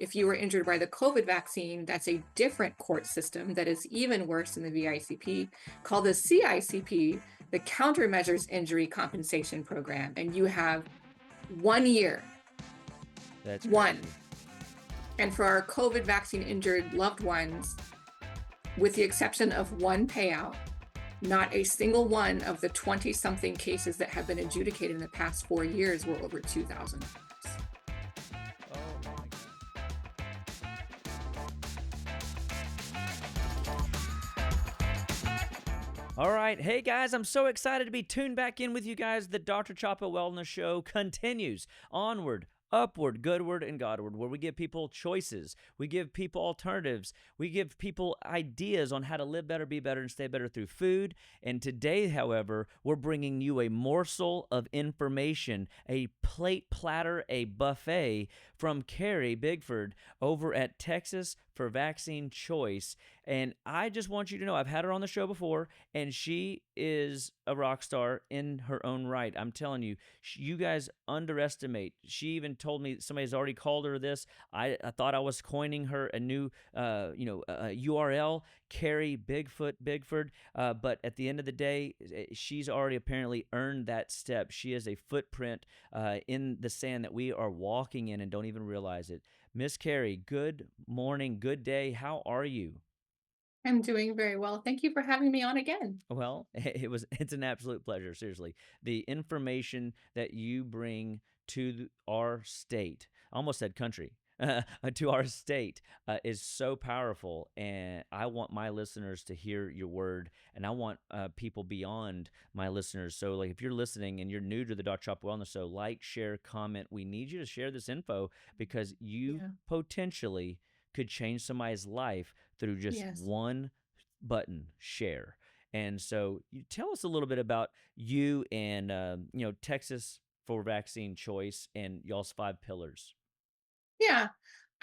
If you were injured by the COVID vaccine, that's a different court system that is even worse than the VICP, called the CICP, the Countermeasures Injury Compensation Program. And you have 1 year, That's one. crazy. And for our COVID vaccine injured loved ones, with the exception of one payout, not a single one of the 20 something cases that have been adjudicated in the past 4 years were over $2,000. Oh my God. All right. Hey guys, I'm so excited to be tuned back in with you guys. The Dr. Chapa Wellness Show continues onward, upward, goodward, and Godward, where we give people choices. We give people alternatives. We give people ideas on how to live better, be better, and stay better through food. And today, however, we're bringing you a morsel of information, a plate platter, a buffet from Carrie Bigford over at Texas for Vaccine Choice. And I just want you to know, I've had her on the show before, and she is a rock star in her own right. I'm telling you, you guys underestimate. She even told me somebody's already called her this. I thought I was coining her a new, URL, Carrie Bigford. But at the end of the day, she's already apparently earned that step. She is a footprint in the sand that we are walking in and don't even realize it. Miss Carrie, good morning, good day. How are you? I'm doing very well. Thank you for having me on again. Well, it's an absolute pleasure, seriously. The information that you bring to our state, I almost said country, to our state is so powerful, and I want my listeners to hear your word, and I want people beyond my listeners. So, like, if you're listening and you're new to the Dr. Chop Wellness Show, like, share, comment. We need you to share this info because you Yeah. potentially could change somebody's life through just Yes. one button, share. And so you tell us a little bit about you and Texas for Vaccine Choice and y'all's 5 pillars. Yeah.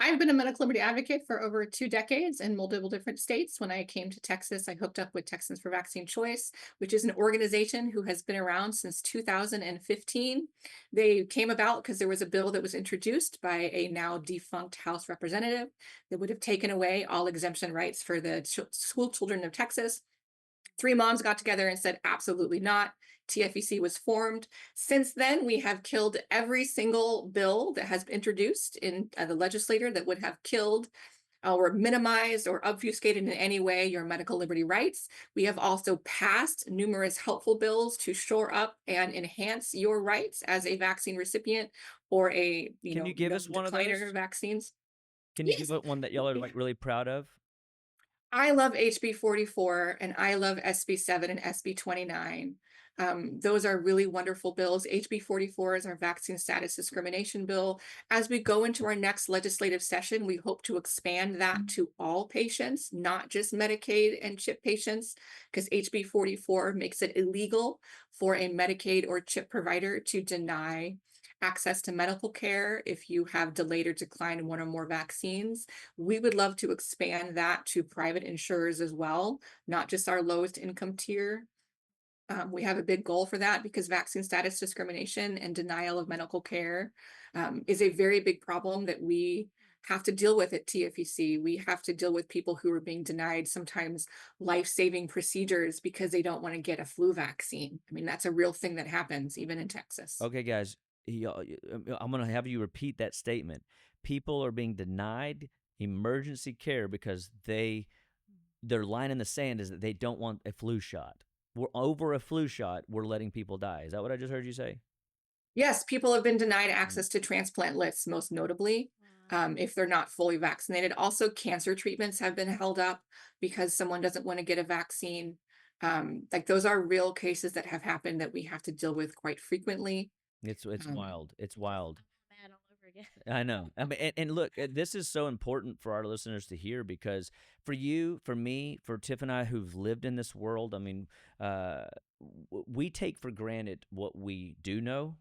I've been a medical liberty advocate for over 2 decades in multiple different states. When I came to Texas, I hooked up with Texans for Vaccine Choice, which is an organization who has been around since 2015. They came about because there was a bill that was introduced by a now defunct House representative that would have taken away all exemption rights for the school children of Texas. Three moms got together and said, absolutely not. TFEC was formed. Since then, we have killed every single bill that has been introduced in the legislature that would have killed or minimized or obfuscated in any way your medical liberty rights. We have also passed numerous helpful bills to shore up and enhance your rights as a vaccine recipient or a Can you give no us one of decliner those? vaccines. Can you give Yes. it one that y'all are like really proud of? I love HB 44 and I love SB 7 and SB 29. Those are really wonderful bills. HB 44 is our vaccine status discrimination bill. As we go into our next legislative session, we hope to expand that to all patients, not just Medicaid and CHIP patients, because HB 44 makes it illegal for a Medicaid or CHIP provider to deny access to medical care if you have delayed or declined one or more vaccines. We would love to expand that to private insurers as well, not just our lowest income tier. We have a big goal for that because vaccine status discrimination and denial of medical care is a very big problem that we have to deal with at TFEC. We have to deal with people who are being denied sometimes life-saving procedures because they don't want to get a flu vaccine. I mean, that's a real thing that happens even in Texas. Okay, guys, I'm going to have you repeat that statement. People are being denied emergency care because their line in the sand is that they don't want a flu shot. We're over a flu shot. We're letting people die. Is that what I just heard you say? Yes, people have been denied Mm. access to transplant lists, most notably, if they're not fully vaccinated. Also, cancer treatments have been held up because someone doesn't want to get a vaccine. Like those are real cases that have happened that we have to deal with quite frequently. It's Um, wild. It's wild. Mad all over again. I know. I mean, and look, this is so important for our listeners to hear because for you, for me, for Tiff and I, who've lived in this world, I mean, we take for granted what we do know,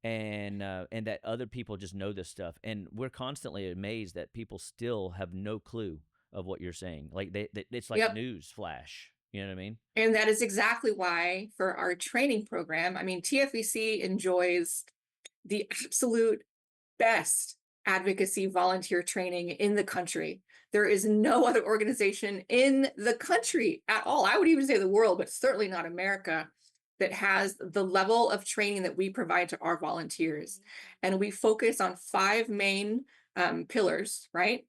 and that other people just know this stuff, and we're constantly amazed that people still have no clue of what you're saying. Like it's like yep. news flash. You know what I mean? And that is exactly why for our training program, I mean, TFEC enjoys the absolute best advocacy volunteer training in the country. There is no other organization in the country at all. I would even say the world, but certainly not America, that has the level of training that we provide to our volunteers. And we focus on five main pillars, right?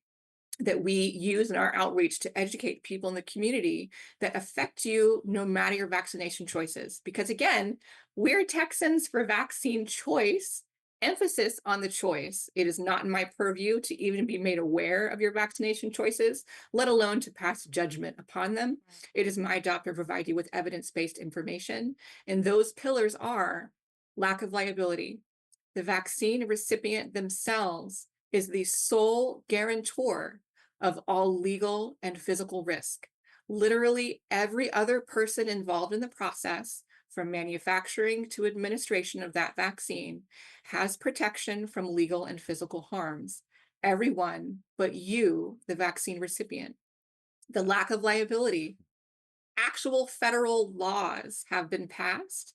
That we use in our outreach to educate people in the community that affect you no matter your vaccination choices. Because again, we're Texans for vaccine choice, emphasis on the choice. It is not in my purview to even be made aware of your vaccination choices, let alone to pass judgment upon them. It is my job to provide you with evidence based information. And those pillars are lack of liability. The vaccine recipient themselves is the sole guarantor of all legal and physical risk. Literally every other person involved in the process, from manufacturing to administration of that vaccine, has protection from legal and physical harms. Everyone but you, the vaccine recipient. The lack of liability. Actual federal laws have been passed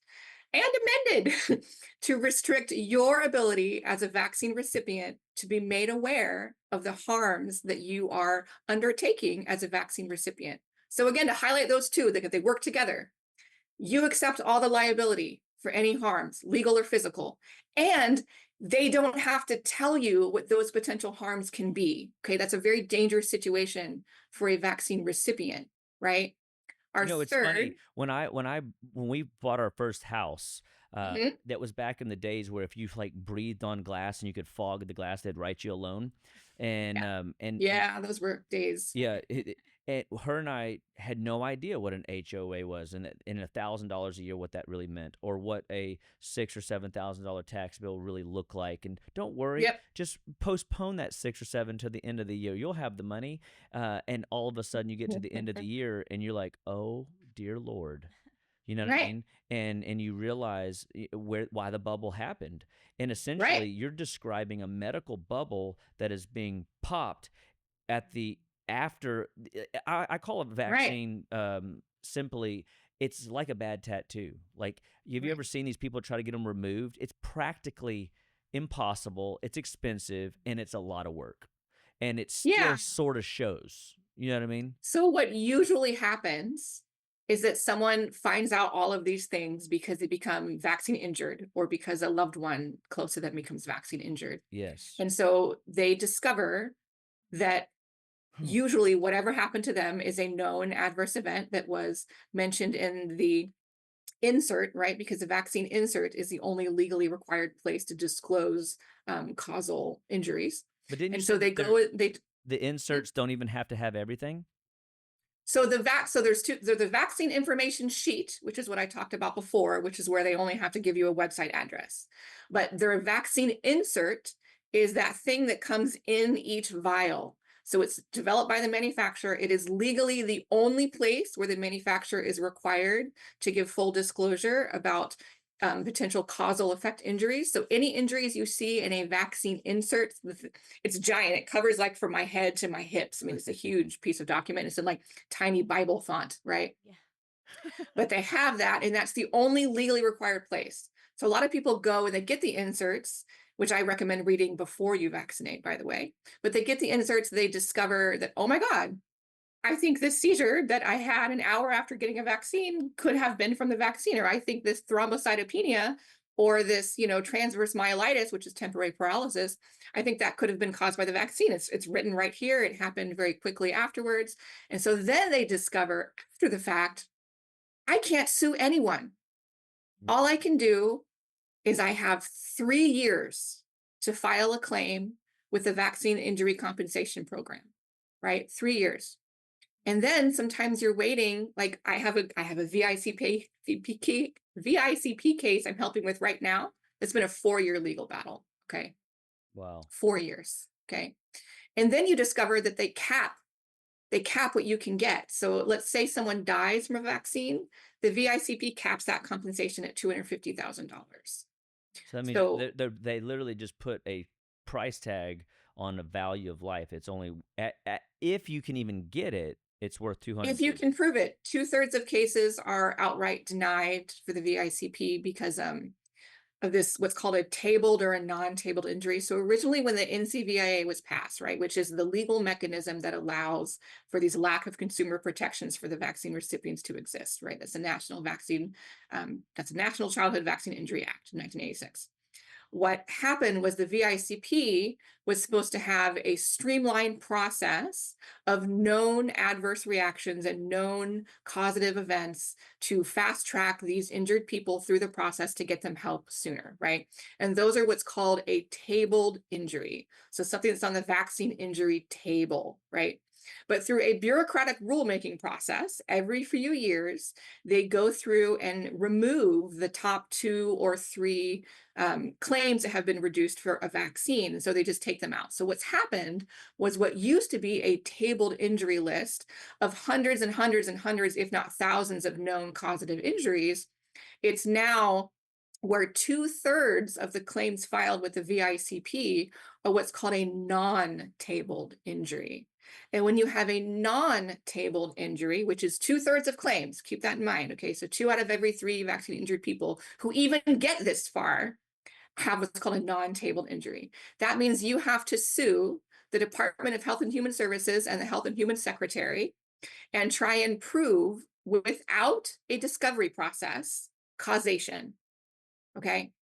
and amended to restrict your ability as a vaccine recipient to be made aware of the harms that you are undertaking as a vaccine recipient. So again, to highlight those two, that they work together. You accept all the liability for any harms, legal or physical, and they don't have to tell you what those potential harms can be. Okay, that's a very dangerous situation for a vaccine recipient, right? Our It's funny third, when we bought our first house. mhm, That was back in the days where if you like breathed on glass and you could fog the glass, they'd write you a loan, and yeah, and yeah, those were days. yeah, her and I had no idea what an HOA was, and $1,000 a year what that really meant, or what a $6,000 or $7,000 tax bill really looked like. And don't worry, Yep. just postpone that 6 or 7 to the end of the year. You'll have the money, and all of a sudden you get to the end of the year and you're like, oh dear Lord. You know what I Right, mean? And you realize why the bubble happened. And right. essentially, you're describing a medical bubble that is being popped at the after. I call a Right. vaccine simply. It's like a bad tattoo. Like, have you Right. ever seen these people try to get them removed? It's practically impossible. It's expensive and it's a lot of work, and it still Yeah. sort of shows. You know what I mean? So what usually happens is that someone finds out all of these things because they become vaccine injured or because a loved one close to them becomes vaccine injured. Yes. And so they discover that usually whatever happened to them is a known adverse event that was mentioned in the insert, right? Because the vaccine insert is the only legally required place to disclose causal injuries. But didn't you And say so they that go, they the inserts don't even have to have everything? So there's the vaccine information sheet, which is what I talked about before, which is where they only have to give you a website address. But their vaccine insert is that thing that comes in each vial. So it's developed by the manufacturer. It is legally the only place where the manufacturer is required to give full disclosure about potential causal effect injuries. So any injuries you see in a vaccine insert, it's giant. It covers like from my head to my hips. I mean, it's a huge piece of document. It's in like tiny Bible font, right? Yeah. But they have that, and that's the only legally required place. So a lot of people go and they get the inserts, which I recommend reading before you vaccinate, by the way. But they get the inserts, they discover that, oh my God, I think this seizure that I had an hour after getting a vaccine could have been from the vaccine, or I think this thrombocytopenia or this, transverse myelitis, which is temporary paralysis, I think that could have been caused by the vaccine. It's written right here. It happened very quickly afterwards. And so then they discover after the fact, I can't sue anyone. All I can do is I have 3 years to file a claim with the Vaccine Injury Compensation Program, right? 3 years. And then sometimes you're waiting. Like I have a VICP case I'm helping with right now. It's been a 4 year legal battle. Okay. Wow. 4 years. Okay. And then you discover that they cap what you can get. So let's say someone dies from a vaccine, the VICP caps that compensation at $250,000. So that means So they literally just put a price tag on the value of life. It's only if you can even get it, it's worth if you 250. can prove it, 2/3 of cases are outright denied for the VICP because of this what's called a tabled or a non-tabled injury. So originally when the NCVIA was passed, right, which is the legal mechanism that allows for these lack of consumer protections for the vaccine recipients to exist, right? That's a National Childhood Vaccine Injury Act in 1986. What happened was the VICP was supposed to have a streamlined process of known adverse reactions and known causative events to fast track these injured people through the process to get them help sooner, right? And those are what's called a tabled injury. So something that's on the vaccine injury table, right? But through a bureaucratic rulemaking process, every few years, they go through and remove the top two or three claims that have been reduced for a vaccine. So they just take them out. So what's happened was what used to be a tabled injury list of hundreds and hundreds and hundreds, if not thousands, of known causative injuries. It's now where two-thirds of the claims filed with the VICP are what's called a non-tabled injury. And when you have a non-tabled injury, which is two-thirds of claims, keep that in mind, okay? So 2 out of every 3 vaccine injured people who even get this far have what's called a non-tabled injury. That means you have to sue the Department of Health and Human Services and the Health and Human Secretary and try and prove without a discovery process causation. Okay.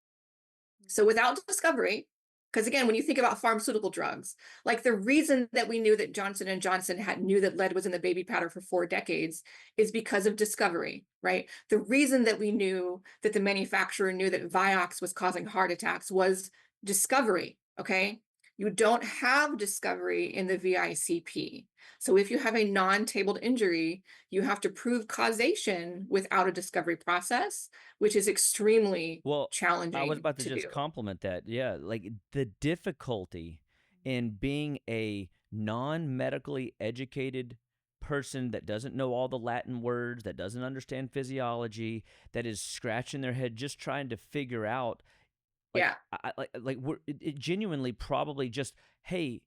So without discovery, because again, when you think about pharmaceutical drugs, like the reason that we knew that Johnson and Johnson had knew that lead was in the baby powder for 4 decades is because of discovery, right? The reason that we knew that the manufacturer knew that Vioxx was causing heart attacks was discovery. Okay. You don't have discovery in the VICP. So if you have a non-tabled injury, you have to prove causation without a discovery process, which is extremely Well, I was challenging about to to just do. compliment that. Yeah, like the difficulty in being a non-medically educated person that doesn't know all the Latin words, that doesn't understand physiology, that is scratching their head just trying to figure out like Yeah, it genuinely probably just, hey,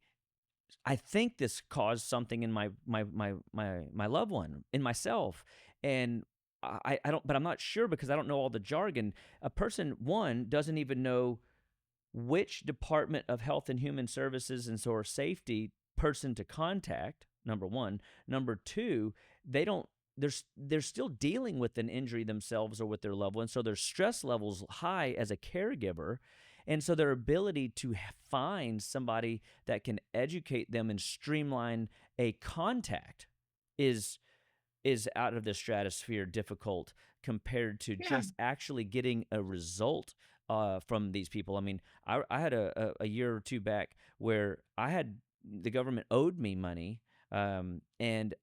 I think this caused something in my loved one, in myself, and I don't, but I'm not sure because I don't know all the jargon. A person one doesn't even know which Department of Health and Human Services and or safety person to contact. Number one, number two, they don't. They're still dealing with an injury themselves or with their loved one, so their stress levels high as a caregiver, and so their ability to find somebody that can educate them and streamline a contact is out of the stratosphere difficult compared to yeah, just actually getting a result from these people. I mean, I had a year or two back where I had the government owed me money, and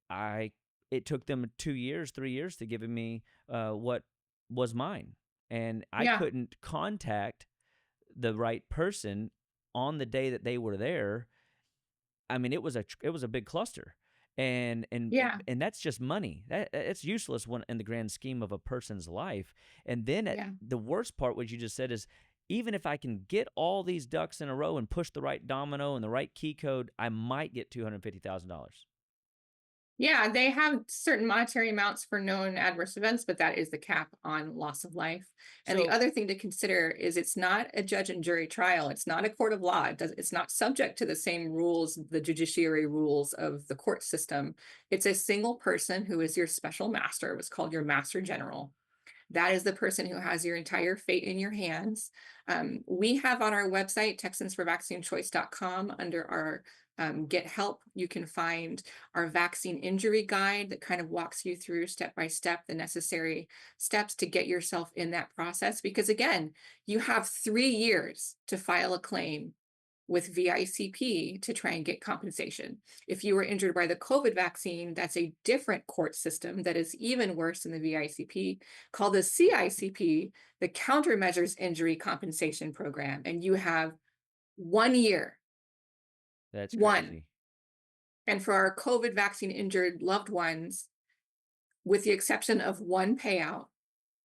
it took them 2 years, 3 years to give me what was mine, and I yeah, couldn't contact the right person on the day that they were there. I mean, it was a big cluster, and yeah, that's just money. It's useless when in the grand scheme of a person's life. And then yeah. the worst part, what you just said, is even if I can get all these ducks in a row and push the right domino and the right key code, I might get $250,000. Yeah, they have certain monetary amounts for known adverse events, but that is the cap on loss of life. And the So other thing to consider is it's not a judge and jury trial. It's not a court of law. It's not subject to the same rules, the judiciary rules of the court system. It's a single person who is your special master. It's called your master general. That is the person who has your entire fate in your hands. We have on our website, texansforvaccinechoice.com, under our get help, you can find our vaccine injury guide that kind of walks you through step by step the necessary steps to get yourself in that process. Because again, you have 3 years to file a claim with VICP to try and get compensation. If you were injured by the COVID vaccine, that's a different court system that is even worse than the VICP, called the CICP, the Countermeasures Injury Compensation Program. And you have 1 year, that's one. crazy. And for our COVID vaccine injured loved ones, with the exception of one payout,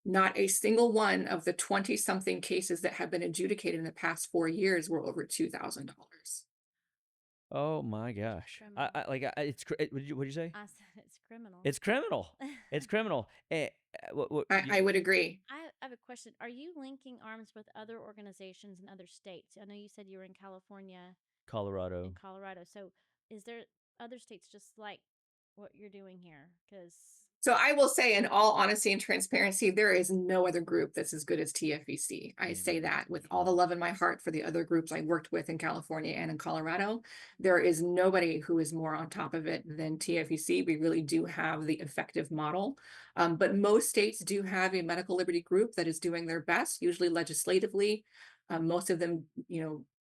not a single one of the 20 something cases that have been adjudicated in the past 4 years were over $2,000. Oh my gosh. Criminal. What'd you say? I said it's criminal. It's criminal. It's criminal. I would agree. I have a question. Are you linking arms with other organizations in other states? I know you said you were in California and Colorado. Colorado. So is there other states just like what you're doing here? Because So I will say, in all honesty and transparency, there is no other group that's as good as TFEC. I say Mm, that with all the love in my heart for the other groups I worked with in California and in Colorado. There is nobody who is more on top of it than TFEC. We really do have the effective model. But most states do have a medical liberty group that is doing their best, usually legislatively. Most of them,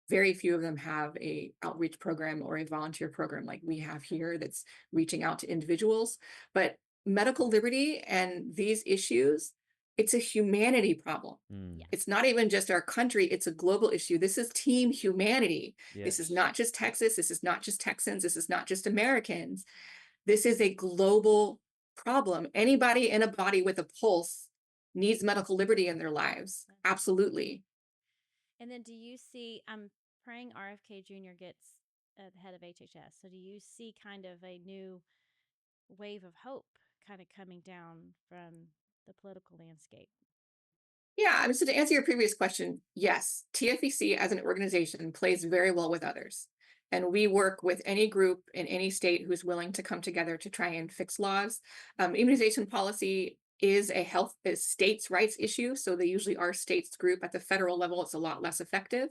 very few of them have a outreach program or a volunteer program like we have here that's reaching out to individuals. But medical liberty and these issues, it's a humanity problem. mm, yes, It's not even just our country, it's a global issue. This is team humanity. This is yes. not just Texas, this is not just Texans, this is not just Americans. This is a global problem. Anybody in a body with a pulse needs medical liberty in their lives. Absolutely. and then do you see? I'm praying RFK Jr. gets the head of HHS. So do you see kind of a new wave of hope kind of coming down from the political landscape? Yeah, I mean, so to answer your previous question, yes, TFEC as an organization plays very well with others. And we work with any group in any state who's willing to come together to try and fix laws. Immunization policy is a states' rights issue. So they usually are states group. At the federal level, it's a lot less effective.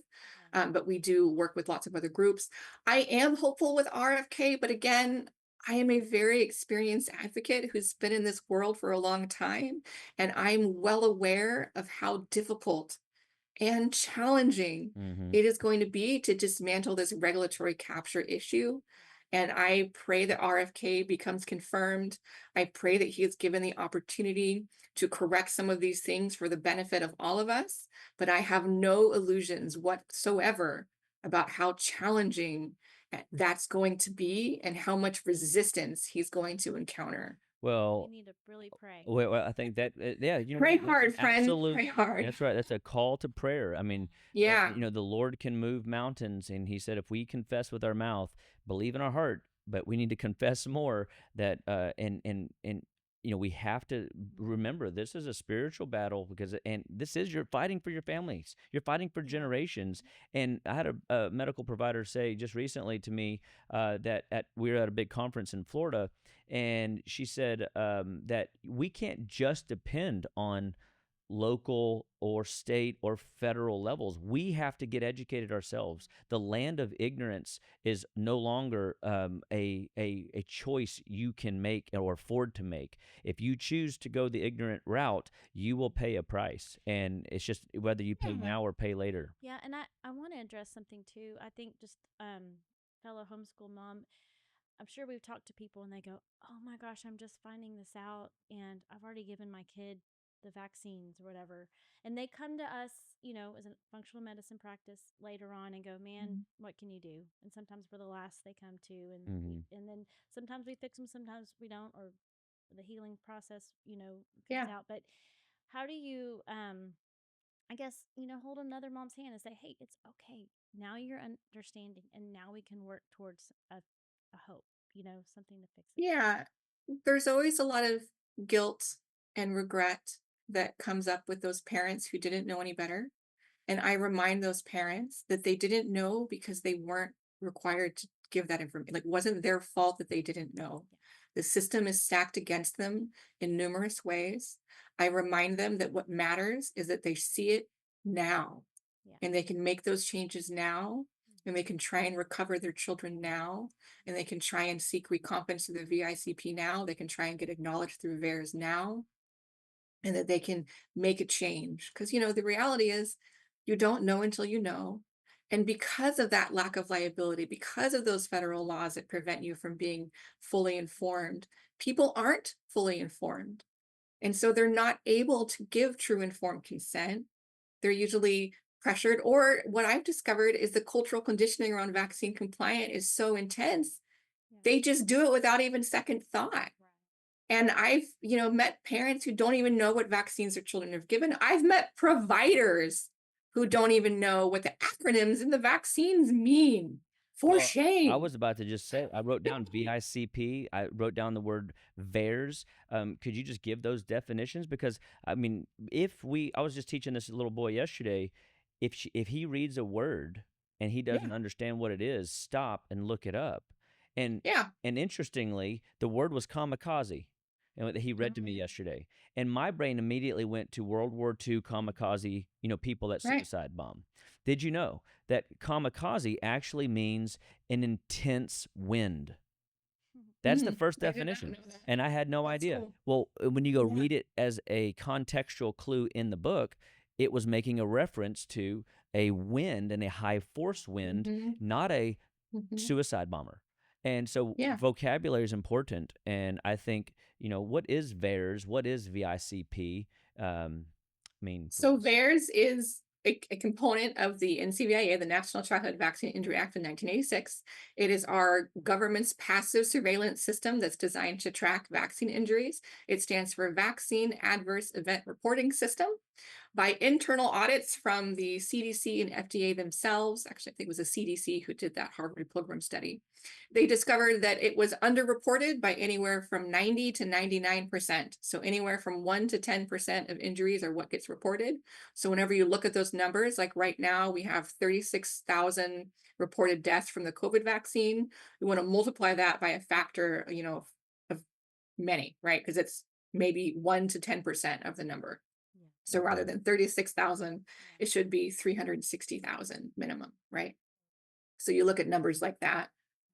Okay. But we do work with lots of other groups. I am hopeful with RFK, but again, I am a very experienced advocate who's been in this world for a long time. And I'm well aware of how difficult and challenging Hmm. it is going to be to dismantle this regulatory capture issue. And I pray that RFK becomes confirmed. I pray that he is given the opportunity to correct some of these things for the benefit of all of us. But I have no illusions whatsoever about how challenging that's going to be and how much resistance he's going to encounter. We Well, need to really pray. well, I think that, yeah, Pray that's an hard, friend. absolute. Pray hard. That's right. That's a call to prayer. I mean, Yeah. the Lord can move mountains, and He said, if we confess with our mouth, believe in our heart, but we need to confess more that, and we have to remember this is a spiritual battle because, and this is you're fighting for your families, you're fighting for Yeah. generations. And I had a medical provider say just recently to me that we were at a big conference in Florida, and she said that we can't just depend on local or state or federal levels. We have to get educated ourselves. The land of ignorance is no longer a choice you can make or afford to make. If you choose to go the ignorant route, you will pay a price, and it's just whether you pay Yeah. now or pay later. Yeah, and I want to address something too. I think just fellow homeschool mom, I'm sure we've talked to people and they go, "Oh my gosh, I'm just finding this out and I've already given my kid the vaccines or whatever." And they come to us, as a functional medicine practice later on and go, "Man, Mhm. what can you do?" And sometimes we're the last they come to, Hmm. and then sometimes we fix them, sometimes we don't, or the healing process, comes Yeah. out. But how do you I guess, hold another mom's hand and say, "Hey, it's okay. Now you're understanding, and now we can work towards a hope, something to fix it." Yeah. There's always a lot of guilt and regret that comes up with those parents who didn't know any better. And I remind those parents that they didn't know because they weren't required to give that information. Like, it wasn't their fault that they didn't know. Yeah. The system is stacked against them in numerous ways. I remind them that what matters is that they see it now Yeah. and they can make those changes now and they Mhm. can try and recover their children now and they can try and seek recompense through the VICP now. They can try and get acknowledged through VAERS now and that they can make a change. Because, the reality is you don't know until you know. And because of that lack of liability, because of those federal laws that prevent you from being fully informed, people aren't fully informed. And so they're not able to give true informed consent. They're usually pressured, or what I've discovered is the cultural conditioning around vaccine compliant is so intense, Yeah. they just do it without even second thought. Right. And I've, met parents who don't even know what vaccines their children have given. I've met providers who don't even know what the acronyms in the vaccines mean. For Well, I shame. was about to just say, I wrote down VICP. I wrote down the word VAERS. Could you just give those definitions? Because I mean, I was just teaching this little boy yesterday. If he reads a word and he Yeah. doesn't understand what it is, stop and look it up. And Yeah. and interestingly, the word was kamikaze, and what he read to me Mm. yesterday. And my brain immediately went to World War II kamikaze, people that Right. suicide bomb. Did you know that kamikaze actually means an intense wind? That's the first I did not definition. know that. And I had no That's idea. cool. Well, when you go Yeah. read it as a contextual clue in the book, it was making a reference to a wind and a high force wind, Hmm. not a Hmm. suicide bomber. And so Yeah. vocabulary is important. And I think, what is VAERS? What is VICP? So Please. VAERS is a component of the NCVIA, the National Childhood Vaccine Injury Act of 1986. It is our government's passive surveillance system that's designed to track vaccine injuries. It stands for Vaccine Adverse Event Reporting System. By internal audits from the CDC and FDA themselves. Actually, I think it was the CDC who did that Harvard Pilgrim study. They discovered that it was underreported by anywhere from 90 to 99%. So anywhere from 1 to 10% of injuries are what gets reported. So whenever you look at those numbers, like right now, we have 36,000 reported deaths from the COVID vaccine. We want to multiply that by a factor, of many, right? Because it's maybe 1 to 10% of the number. Yeah. So rather Okay. than 36,000, Yeah. it should be 360,000 minimum, right? So you look at numbers like that.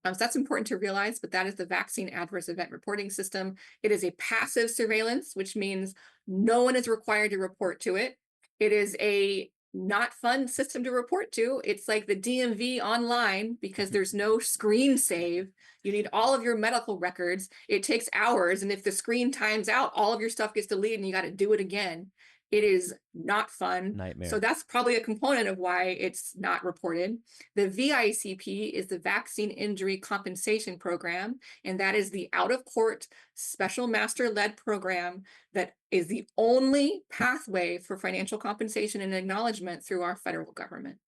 So that's important to realize, but that is the vaccine adverse event reporting system. It is a passive surveillance, which means no one is required to report to it. It is a not fun system to report to. It's like the DMV online because there's no screen save. You need all of your medical records. It takes hours. And if the screen times out, all of your stuff gets deleted and you got to do it again. It is not fun. So Nightmare. that's probably a component of why it's not reported. The VICP is the Vaccine Injury Compensation Program, and that is the out of court special master led program that is the only pathway for financial compensation and acknowledgement through our federal government.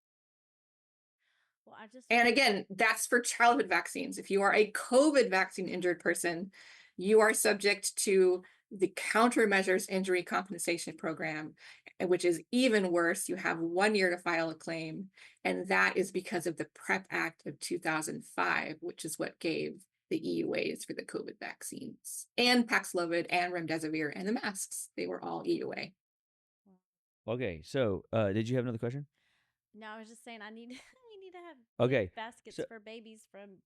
Well, I just And again, that's for childhood vaccines. If you are a COVID vaccine injured person, you are subject to the countermeasures injury compensation program, which is even worse. You have 1 year to file a claim. And that is because of the PrEP Act of 2005, which is what gave the EUAs for the COVID vaccines and Paxlovid and remdesivir and the masks. They were all EUA. Okay. So, did you have another question? no, I was just saying I need we need to have Okay. gift baskets So, for babies from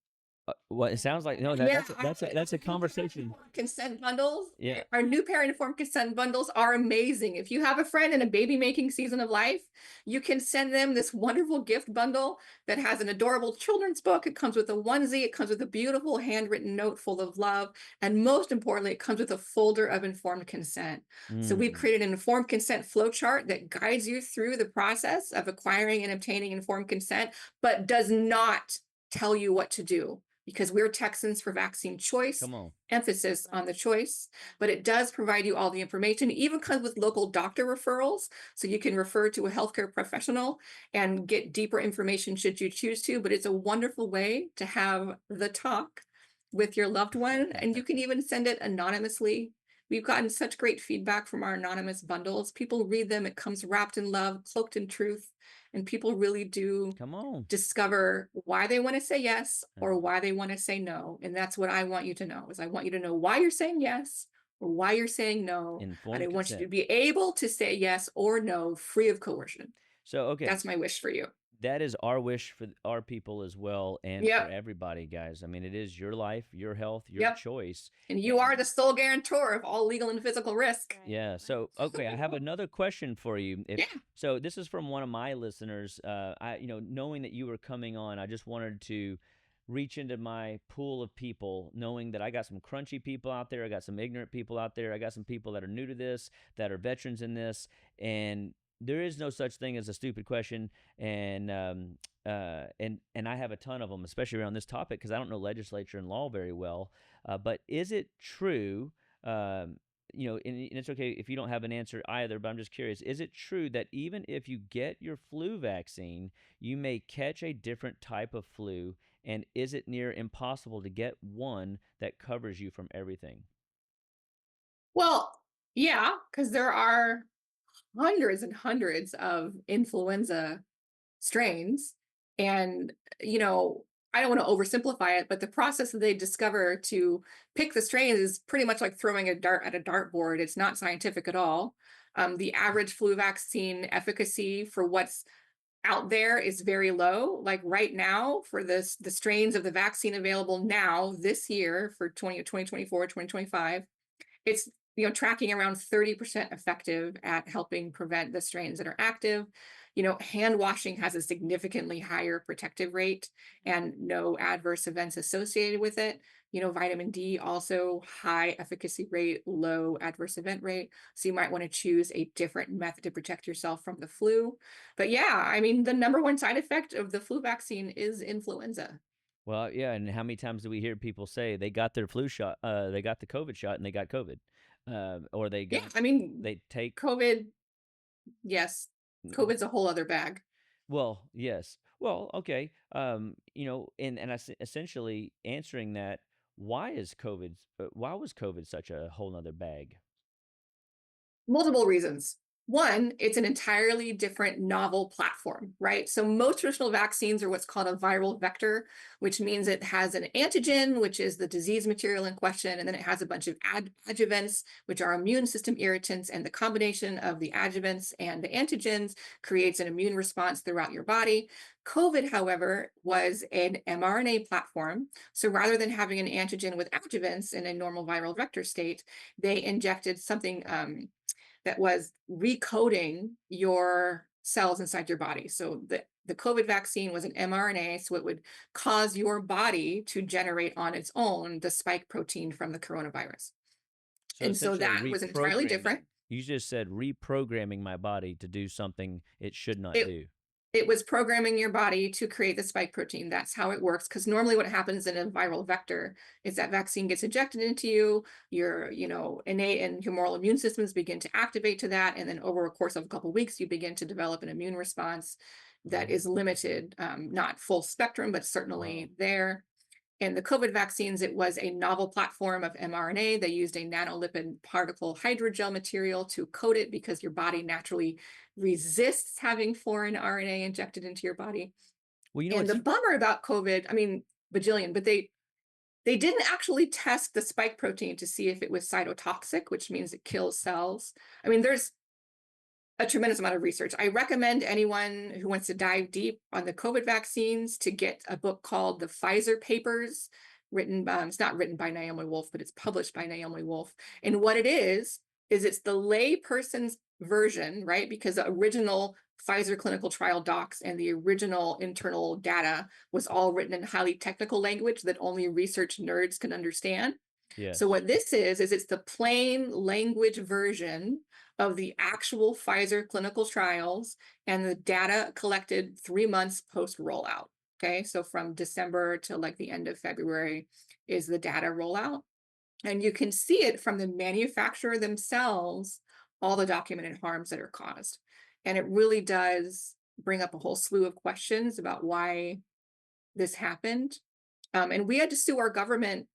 well, it sounds like no. Yeah, That's a conversation. consent bundles. Yeah. Our new parent informed consent bundles are amazing. If you have a friend in a baby making season of life, you can send them this wonderful gift bundle that has an adorable children's book. It comes with a onesie, it comes with a beautiful handwritten note full of love, and most importantly, it comes with a folder of informed consent. So we've Mm, created an informed consent flowchart that guides you through the process of acquiring and obtaining informed consent, but does not tell you what to do because we're Texans for vaccine choice, come on. emphasis love on the it. choice, but it does provide you all the information. It even comes with local doctor referrals, so you can refer to a healthcare professional and get deeper information should you choose to. But it's a wonderful way to have the talk with your loved one, and you can even send it anonymously. We've gotten such great feedback from our anonymous bundles. People read them, it comes wrapped in love, cloaked in truth, and people really do Come on. discover why they want to say yes or Uh, why they want to say no. And that's what I want you to know is I want you to know why you're saying yes or why you're saying no. And I Informed want you to consent. be able to say yes or no free of coercion. So, okay. That's my wish for you. That is our wish for our people as well, and for Yep. everybody, guys. I mean, it is your life, your health, your Yep. choice. And you And are the sole guarantor of all legal and physical risk. Right. yeah. So, okay, I have another question for you. If Yeah. so, this is from one of my listeners. Knowing that you were coming on, I just wanted to reach into my pool of people, knowing that I got some crunchy people out there, I got some ignorant people out there, I got some people that are new to this, that are veterans in this, and there is no such thing as a stupid question, and and I have a ton of them, especially around this topic, because I don't know legislature and law very well. But is it true? Um, and it's okay if you don't have an answer either, but I'm just curious. Is it true that even if you get your flu vaccine, you may catch a different type of flu And is it near impossible to get one that covers you from everything? Well, yeah, because there are hundreds and hundreds of influenza strains. And, you know, I don't want to oversimplify it, but the process that they discover to pick the strains is pretty much like throwing a dart at a dartboard. It's not scientific at all. The average flu vaccine efficacy for what's out there is very low. Like right now, for the strains of the vaccine available now this year for 2024, 2025, it's tracking around 30% effective at helping prevent the strains that are active. Hand washing has a significantly higher protective rate and no adverse events associated with it. Vitamin D also high efficacy rate, low adverse event rate. So you might want to choose a different method to protect yourself from the flu. But yeah, I mean, the number one side effect of the flu vaccine is influenza. Well, yeah, and how many times do we hear people say they got their flu shot, they got the COVID shot, and they got COVID, or Yeah, I mean, they take. COVID, yes, COVID's a whole other bag. Well, yes. Well, okay. Essentially answering that, why was COVID such a whole nother bag? Multiple reasons. One, it's an entirely different novel platform, right? So most traditional vaccines are what's called a viral vector, which means it has an antigen, which is the disease material in question, and then it has a bunch of adjuvants, which are immune system irritants, and the combination of the adjuvants and the antigens creates an immune response throughout your body. COVID, however, was an mRNA platform. So rather than having an antigen with adjuvants in a normal viral vector state, they injected something that was recoding your cells inside your body. So the COVID vaccine was an mRNA, so it would cause your body to generate on its own the spike protein from the coronavirus. So And so essentially that was entirely different. reprogramming. You just said reprogramming my body to do something it should not It do. it was programming your body to create the spike protein. That's how it works. Because normally, what happens in a viral vector is that vaccine gets injected into you. Your, innate and humoral immune systems begin to activate to that, and then over a course of a couple of weeks, you begin to develop an immune response that Mhm. is limited, not full spectrum, but Wow. certainly there. In the COVID vaccines, it was a novel platform of mRNA. They used a nanolipid particle hydrogel material to coat it because your body naturally resists having foreign RNA injected into your body. Well, you know And the what's bummer about COVID, I mean, bajillion, but they didn't actually test the spike protein to see if it was cytotoxic, which means it kills cells. I mean, there's a tremendous amount of research. I recommend anyone who wants to dive deep on the COVID vaccines to get a book called The Pfizer Papers, written it's not written by Naomi Wolf, but it's published by Naomi Wolf. And what it is it's the layperson's version, right? Because the original Pfizer clinical trial docs and the original internal data was all written in highly technical language that only research nerds can understand. So yes. what this is it's the plain language version of the actual Pfizer clinical trials and the data collected 3 months post rollout. Okay, so from December to like the end of February is the data rollout. And you can see it from the manufacturer themselves, all the documented harms that are caused. And it really does bring up a whole slew of questions about why this happened. And we had to sue our government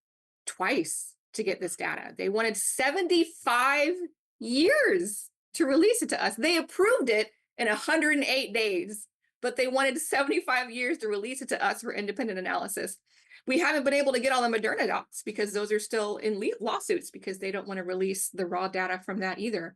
twice to get this data. They wanted 75 years to release it to us. They approved it in 108 days, but they wanted 75 years to release it to us for independent analysis. We haven't been able to get all the Moderna docs because those are still in lawsuits because they don't want to release the raw data from that either.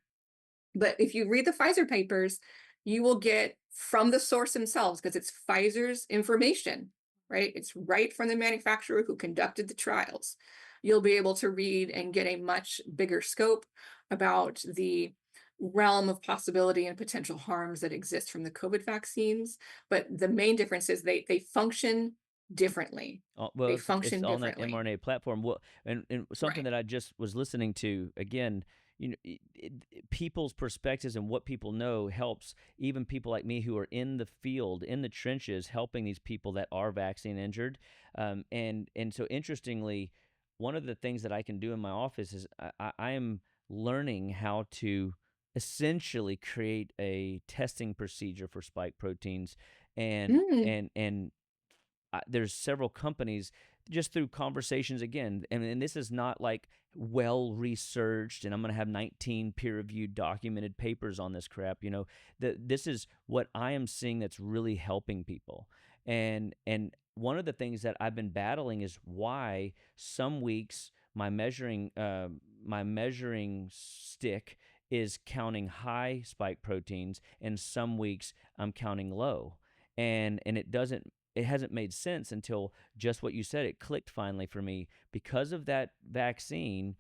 But if you read the Pfizer papers, you will get from the source themselves because it's Pfizer's information, right? It's right from the manufacturer who conducted the trials. You'll be able to read and get a much bigger scope about the realm of possibility and potential harms that exist from the COVID vaccines. But the main difference is they function differently. Well, They it's function on that differently. mRNA platform. Well, and something Right. that I just was listening to again, people's perspectives and what people know helps even people like me who are in the field, in the trenches, helping these people that are vaccine injured. And so interestingly, one of the things that I can do in my office is I am learning how to essentially create a testing procedure for spike proteins and Mm, and there's several companies just through conversations again, and this is not like well researched, and I'm going to have 19 peer reviewed documented papers on this crap. This is what I am seeing that's really helping people. And one of the things that I've been battling is why some weeks my measuring stick is counting high spike proteins, and some weeks I'm counting low. And it hasn't made sense until just what you said. It clicked finally for me because of that vaccine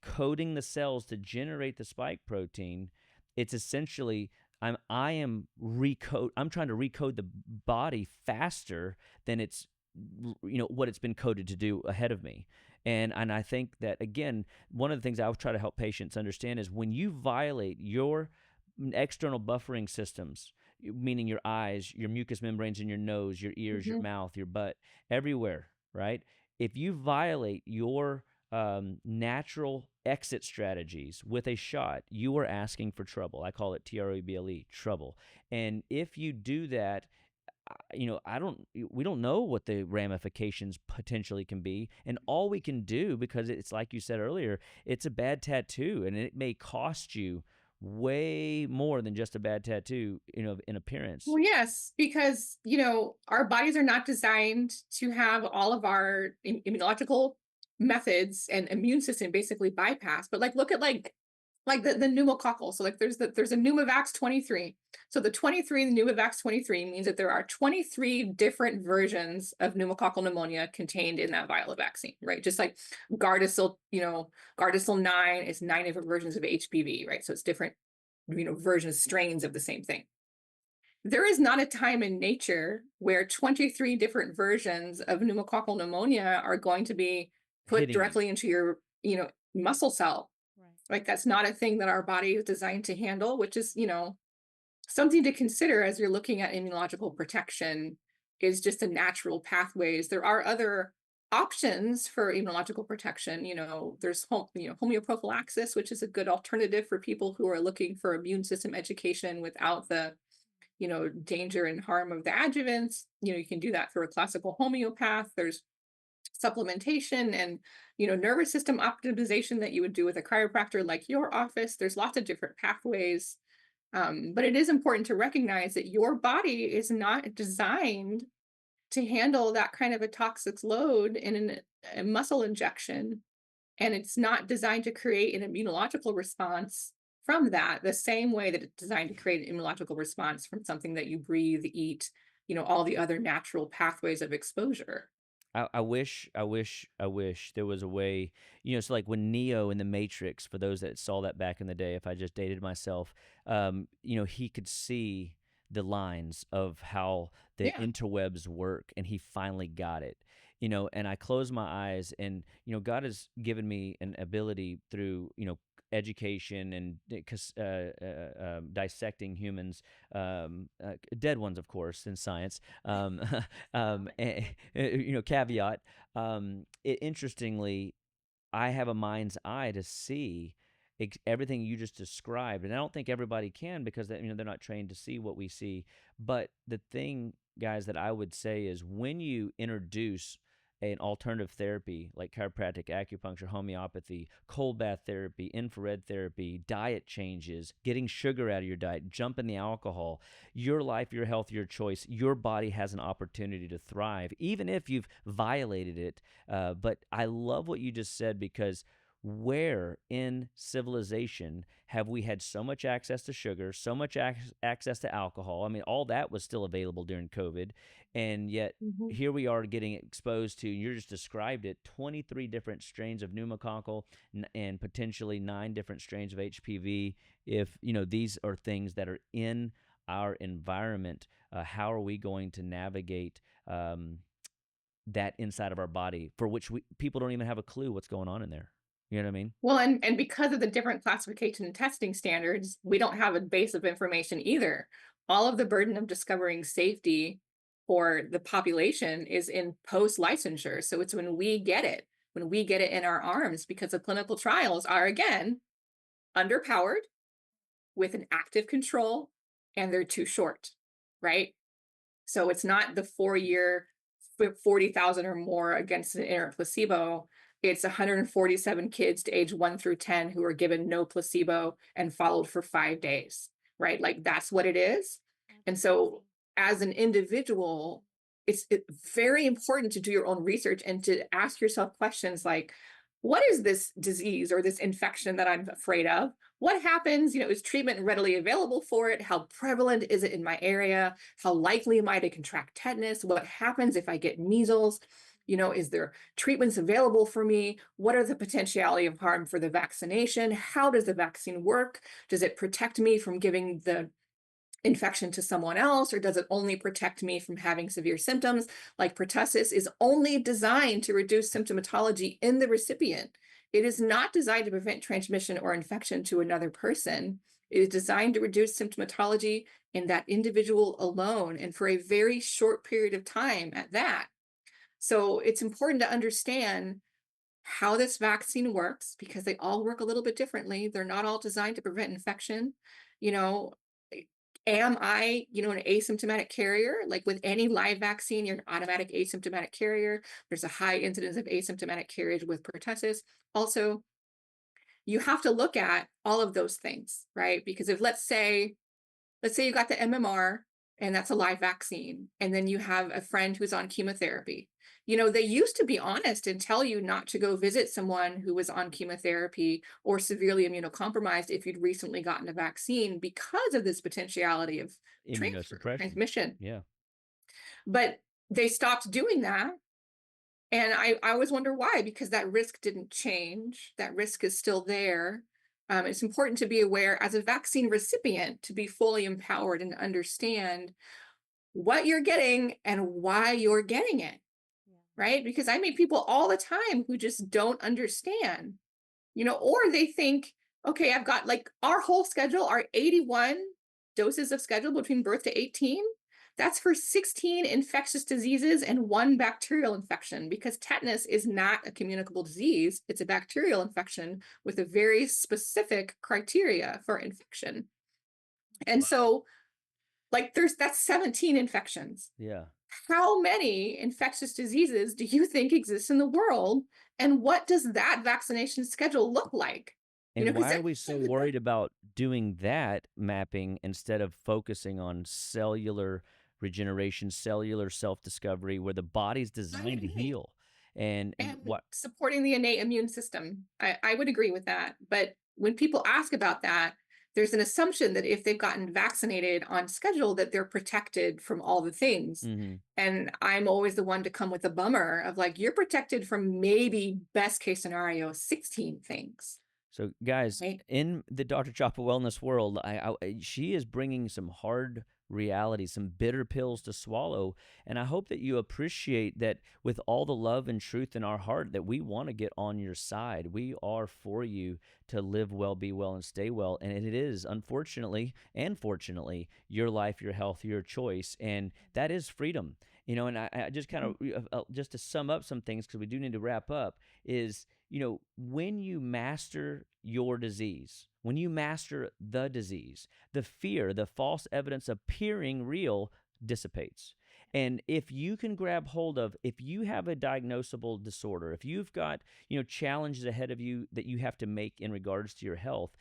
coding the cells to generate the spike protein. It's essentially I'm trying to recode the body faster than it's what it's been coded to do ahead of me. And I think that, again, one of the things I would try to help patients understand is when you violate your external buffering systems, meaning your eyes, your mucous membranes in your nose, your ears, your Mhm. mouth, your butt, everywhere, right? If you violate your natural exit strategies with a shot, you are asking for trouble. I call it TROBLE, trouble. And if you do that, we don't know what the ramifications potentially can be. And all we can do, because it's like you said earlier, it's a bad tattoo, and it may cost you way more than just a bad tattoo, in appearance. Well, yes, because, our bodies are not designed to have all of our immunological methods and immune system basically bypassed. But like, look at the pneumococcal. So like, there's a Pneumovax 23. So the 23 Pneumovax 23 means that there are 23 different versions of pneumococcal pneumonia contained in that vial of vaccine, right? Just like Gardasil, Gardasil 9 is 9 different versions of HPV, right? So it's different, versions, strains of the same thing. There is not a time in nature where 23 different versions of pneumococcal pneumonia are going to be put Hitting you. directly into your, muscle cell. Right. Like that's not a thing that our body is designed to handle, which is, something to consider as you're looking at immunological protection is just the natural pathways. There are other options for immunological protection. There's homeoprophylaxis, which is a good alternative for people who are looking for immune system education without the danger and harm of the adjuvants. You can do that through a classical homeopath. There's supplementation and, nervous system optimization that you would do with a chiropractor like your office. There's lots of different pathways. But it is important to recognize that your body is not designed to handle that kind of a toxic load in a muscle injection, and it's not designed to create an immunological response from that the same way that it's designed to create an immunological response from something that you breathe, eat, all the other natural pathways of exposure. I wish there was a way, so like when Neo in the Matrix, for those that saw that back in the day, if I just dated myself, he could see the lines of how the Yeah. interwebs work, and he finally got it. And I close my eyes, and, God has given me an ability through, education and dissecting humans, dead ones, of course, in science. Caveat. Interestingly, I have a mind's eye to see everything you just described, and I don't think everybody can, because they're not trained to see what we see. But the thing, guys, that I would say is when you introduce an alternative therapy like chiropractic, acupuncture, homeopathy, cold bath therapy, infrared therapy, diet changes, getting sugar out of your diet, jumping the alcohol, your life, your health, your choice, your body has an opportunity to thrive, even if you've violated it. But I love what you just said, because where in civilization have we had so much access to sugar, so much access to alcohol? I mean, all that was still available during COVID. And yet Mhm. here we are getting exposed to, you just described it, 23 different strains of pneumococcal, and potentially 9 different strains of HPV. If, these are things that are in our environment, how are we going to navigate that inside of our body, for which people don't even have a clue what's going on in there? You know what I mean? Well, and because of the different classification and testing standards, we don't have a base of information either. All of the burden of discovering safety for the population is in post licensure. So it's when we get it in our arms, because the clinical trials are again underpowered with an active control, and they're too short, right? So it's not the 4-year, 40,000 or more against an inert placebo, it's 147 kids to age 1 through 10 who are given no placebo and followed for 5 days, right? Like, that's what it is. That's And so crazy. as an individual, it's very important to do your own research and to ask yourself questions like, what is this disease or this infection that I'm afraid of? What happens? Is treatment readily available for it? How prevalent is it in my area? How likely am I to contract tetanus? What happens if I get measles? Is there treatments available for me? What are the potentiality of harm for the vaccination? How does the vaccine work? Does it protect me from giving the infection to someone else, or does it only protect me from having severe symptoms? Like, pertussis is only designed to reduce symptomatology in the recipient. It is not designed to prevent transmission or infection to another person. It is designed to reduce symptomatology in that individual alone, and for a very short period of time at that. So it's important to understand how this vaccine works, because they all work a little bit differently. They're not all designed to prevent infection. You know, eh, am I, an asymptomatic carrier? Like with any live vaccine, you're an automatic asymptomatic carrier. There's a high incidence of asymptomatic carriage with pertussis. Also, you have to look at all of those things, right? Because if let's say you got the MMR and that's a live vaccine, and then you have a friend who's on chemotherapy. They used to be honest and tell you not to go visit someone who was on chemotherapy or severely immunocompromised if you'd recently gotten a vaccine because of this potentiality of Immunosuppression. transmission. Yeah. But they stopped doing that. And I always wonder why, because that risk didn't change. That risk is still there. It's important to be aware as a vaccine recipient to be fully empowered and understand what you're getting and why you're getting it, Yeah. right? Because I meet people all the time who just don't understand, or they think, okay, I've got like our whole schedule, our 81 doses of schedule between birth to 18. That's for 16 infectious diseases and one bacterial infection, because tetanus is not a communicable disease. It's a bacterial infection with a very specific criteria for infection. And Wow. so, like, that's 17 infections. Yeah. How many infectious diseases do you think exist in the world? And what does that vaccination schedule look like? And Because why are we so worried about doing that mapping instead of focusing on cellular regeneration, cellular self-discovery, where the body's I designed to agree. heal? And And what supporting the innate immune system. I would agree with that. But when people ask about that, there's an assumption that if they've gotten vaccinated on schedule, that they're protected from all the things. Mhm. And I'm always the one to come with a bummer of like, you're protected from maybe best case scenario, 16 things, So, guys, right? in the Dr. Chapa wellness world, she is bringing some hard realities, some bitter pills to swallow, and I hope that you appreciate that with all the love and truth in our heart that we want to get on your side. We are for you to live well, be well, and stay well, and it is unfortunately and fortunately your life, your health, your choice, and that is freedom. And I just kind of just to sum up some things because we do need to wrap up is when you master your disease, when you master the disease, the fear, the false evidence appearing real dissipates. And if you can grab hold of, if you have a diagnosable disorder, if you've got, challenges ahead of you that you have to make in regards to your health,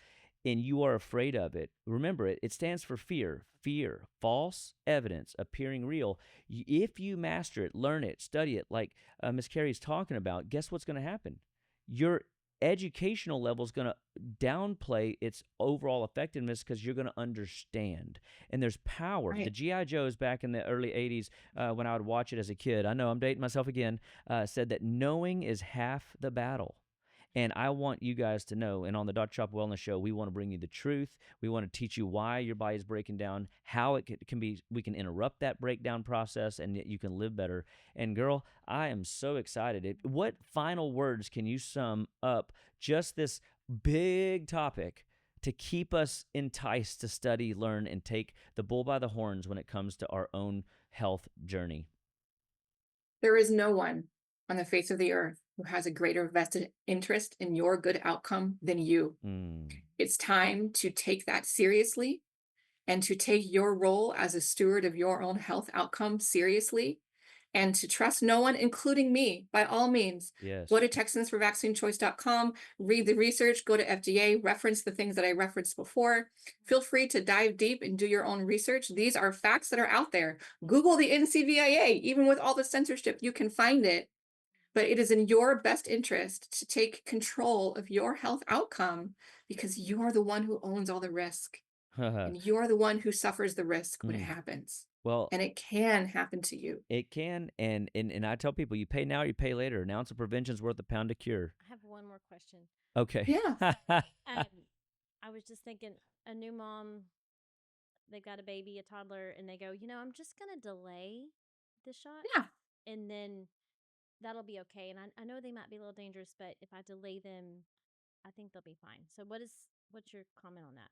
and you are afraid of it, remember it stands for fear. Fear, false evidence appearing real. If you master it, learn it, study it, like Miss Carrie's talking about, guess what's going to happen? Your educational level is going to downplay its overall effectiveness because you're going to understand. And there's power. The Right. G.I. Joes back in the early 80s, when I would watch it as a kid, I know I'm dating myself again, said that knowing is half the battle. And I want you guys to know, and on the Dr. Chop Wellness Show, we want to bring you the truth. We want to teach you why your body is breaking down, how it can be, we can interrupt that breakdown process, and yet you can live better. And girl, I am so excited. What final words can you sum up just this big topic to keep us enticed to study, learn, and take the bull by the horns when it comes to our own health journey? There is no one on the face of the earth who has a greater vested interest in your good outcome than you. Mm. It's time to take that seriously and to take your role as a steward of your own health outcome seriously. and to trust no one, including me, by all means. Go Yes. to TexansForVaccineChoice.com, read the research, go to FDA, reference the things that I referenced before. Feel free to dive deep and do your own research. These are facts that are out there. Google the NCVIA, even with all the censorship, you can find it. But it is in your best interest to take control of your health outcome because you are the one who owns all the risk and you're the one who suffers the risk when it Mm. happens. Well, And it can happen to you. it can, and I tell people, you pay now, you pay later. An ounce of prevention's worth a pound of cure. I have one more question. Okay. Yeah. Um, I was just thinking, a new mom, they've got a baby, a toddler, and they go, I'm just going to delay the shot Yeah. and then that'll be okay. And I know they might be a little dangerous, but if I delay them, I think they'll be fine. So what's your comment on that?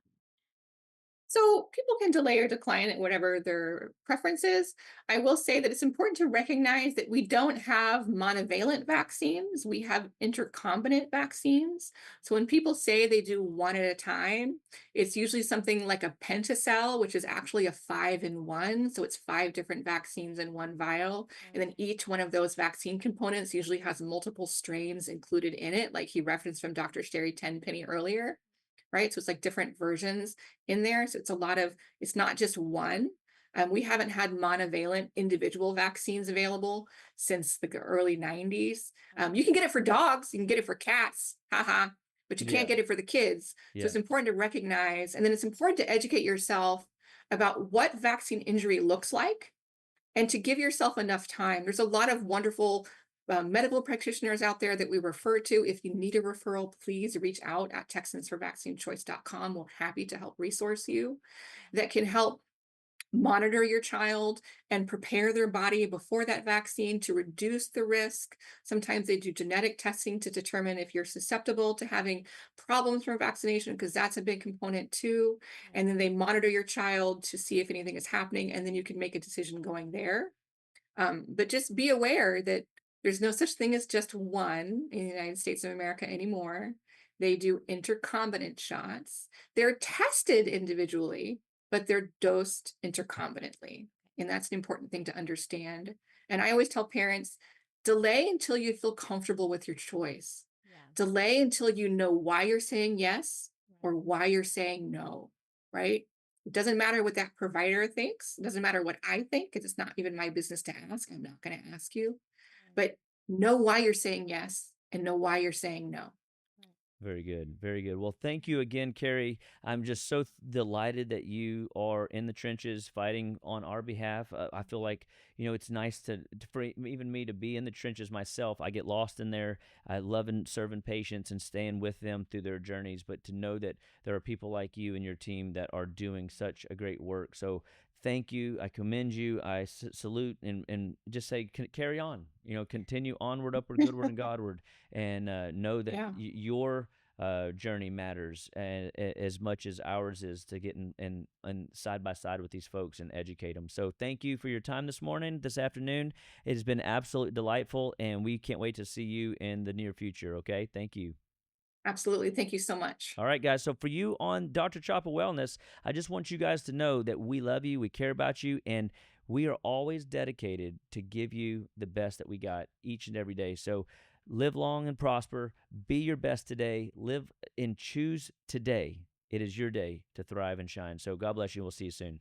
So people can delay or decline it, whatever their preference is. I will say that it's important to recognize that we don't have monovalent vaccines. We have intercombinant vaccines. So when people say they do one at a time, it's usually something like a pentacell, which is actually a 5-in-1. So it's 5 different vaccines in one vial. And then Okay. each one of those vaccine components usually has multiple strains included in it, like he referenced from Dr. Sherry Tenpenny earlier, right? So it's like different versions in there. So it's not just one. We haven't had monovalent individual vaccines available since the early 90s. You can get it for dogs, you can get it for cats, haha, but you can't Yeah. get it for the kids. So Yeah. it's important to recognize, and then it's important to educate yourself about what vaccine injury looks like and to give yourself enough time. There's a lot of wonderful medical practitioners out there that we refer to. If you need a referral, please reach out at TexansForVaccineChoice.com. We're happy to help resource you that can help monitor your child and prepare their body before that vaccine to reduce the risk. Sometimes they do genetic testing to determine if you're susceptible to having problems from vaccination, because that's a big component too. Right. And then they monitor your child to see if anything is happening, and then you can make a decision going there. But just be aware that there's no such thing as just one in the United States of America anymore. They do intercombinant shots. They're tested individually, but they're dosed intercombinantly. And that's an important thing to understand. And I always tell parents, delay until you feel comfortable with your choice. Yeah. Delay until you know why you're saying yes Right. or why you're saying no, right? It doesn't matter what that provider thinks. It doesn't matter what I think, because it's not even my business to ask. I'm not going to ask you. Right. But know why you're saying yes and know why you're saying no. Right. Very good. Very good. Well, thank you again, Carrie. I'm just so delighted that you are in the trenches fighting on our behalf. I feel like, it's nice for even me to be in the trenches myself. I get lost in there. I love and serving patients and staying with them through their journeys, but to know that there are people like you and your team that are doing such a great work. So thank you. I commend you. I salute and just say, carry on, continue onward, upward, goodward, and Godward, and know that Yeah, your journey matters as much as ours is to get in side by side with these folks and educate them. So thank you for your time this afternoon. It has been absolutely delightful, and we can't wait to see you in the near future. Okay, thank you. absolutely. Thank you so much. All right, guys. So for you on Dr. Chapa Wellness, I just want you guys to know that we love you, we care about you, and we are always dedicated to give you the best that we got each and every day. So live long and prosper. Be your best today. Live and choose today. It is your day to thrive and shine. So God bless you. We'll see you soon.